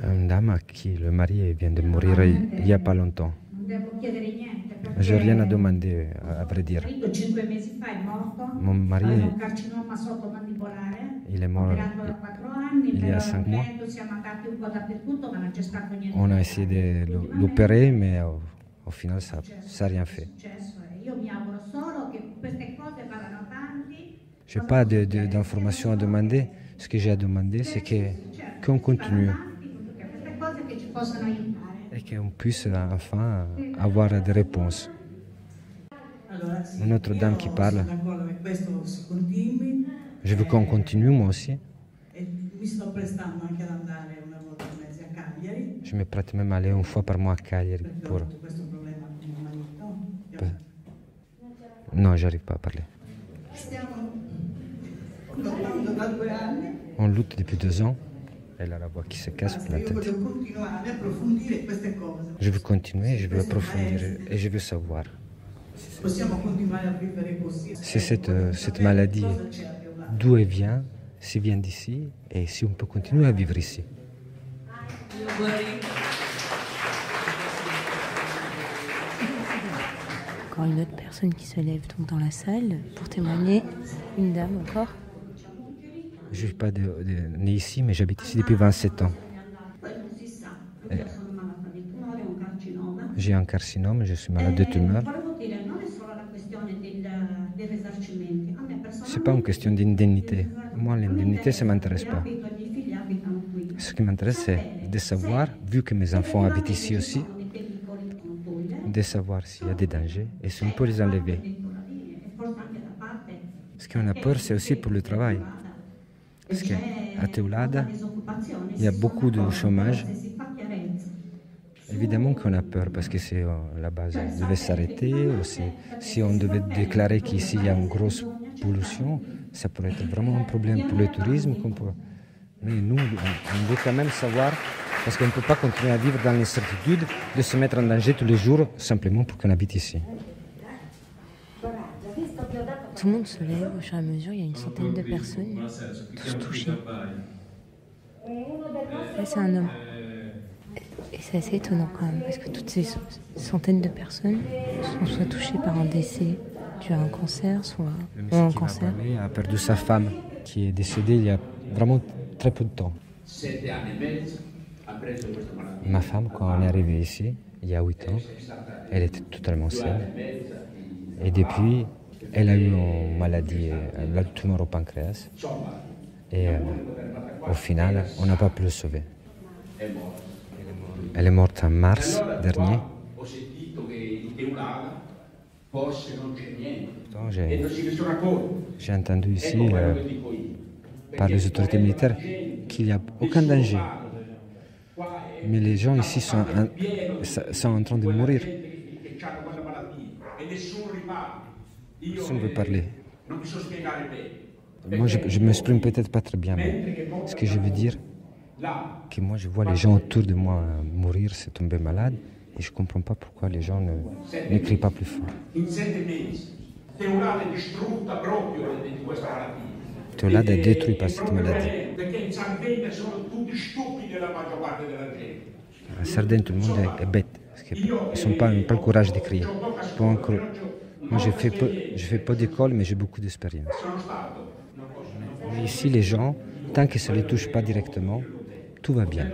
Une dame qui le mari vient de mourir il n'y a pas longtemps. Je n'ai rien à demander, à vrai dire. Mon mari, il est mort il y a 5 mois. On a essayé de l'opérer, mais au final, ça n'a rien fait. Je n'ai pas d'informations à demander. Ce que j'ai à demander, c'est qu'on continue et qu'on puisse enfin avoir des réponses. Une autre dame qui parle. Je veux qu'on continue, moi aussi. Je me prête même à aller une fois par mois à Cagliari pour... Non, j'arrive pas à parler. On lutte depuis 2 ans. Elle a la voix qui se casse pour la tête. Je veux continuer, je veux approfondir et je veux savoir. C'est cette maladie, d'où elle vient, si elle vient d'ici, et si on peut continuer à vivre ici. Encore une autre personne qui se lève donc dans la salle pour témoigner. Une dame encore. Je ne suis pas né ici, mais j'habite ici depuis 27 ans. J'ai un carcinome, je suis malade de tumeur. Ce n'est pas une question d'indemnité. Moi, l'indemnité, ça ne m'intéresse pas. Ce qui m'intéresse, c'est de savoir, vu que mes enfants habitent ici aussi, de savoir s'il y a des dangers et si on peut les enlever. Ce qu'on a peur, c'est aussi pour le travail. Parce qu'à Teulada, il y a beaucoup de chômage. Évidemment qu'on a peur parce que c'est la base devait s'arrêter. Si on devait déclarer qu'ici il y a une grosse pollution, ça pourrait être vraiment un problème pour le tourisme. Mais nous, on veut quand même savoir, parce qu'on ne peut pas continuer à vivre dans l'incertitude de se mettre en danger tous les jours simplement pour qu'on habite ici. Tout le monde se lève au fur et à mesure, il y a une centaine de personnes, tous touchés. Là, c'est un homme. Et c'est assez étonnant quand même, parce que toutes ces centaines de personnes sont soit touchées par un décès dû à un cancer, soit un cancer. Le a perdu sa femme, qui est décédée il y a vraiment très peu de temps. Ma femme, quand on est arrivé ici, il y a 8 ans, elle était totalement saine. Et depuis, elle a eu une maladie, la tumeur au pancréas. Et au final, on n'a pas pu le sauver. Elle est morte en mars dernier. Donc, j'ai entendu ici, par les autorités militaires, qu'il n'y a aucun danger. Mais les gens ici sont en train de mourir. Personne ne veut parler. Moi, je m'exprime peut-être pas très bien, mais ce que je veux dire, que moi, je vois les gens autour de moi mourir, se tomber malade, et je ne comprends pas pourquoi les gens ne crient pas plus fort. Teulada est détruit par cette maladie. À Sardaigne, tout le monde est bête, parce qu'ils n'ont pas le courage de crier. Moi, je fais pas d'école, mais j'ai beaucoup d'expérience. Mais ici, les gens, tant que ça ne les touche pas directement, tout va bien.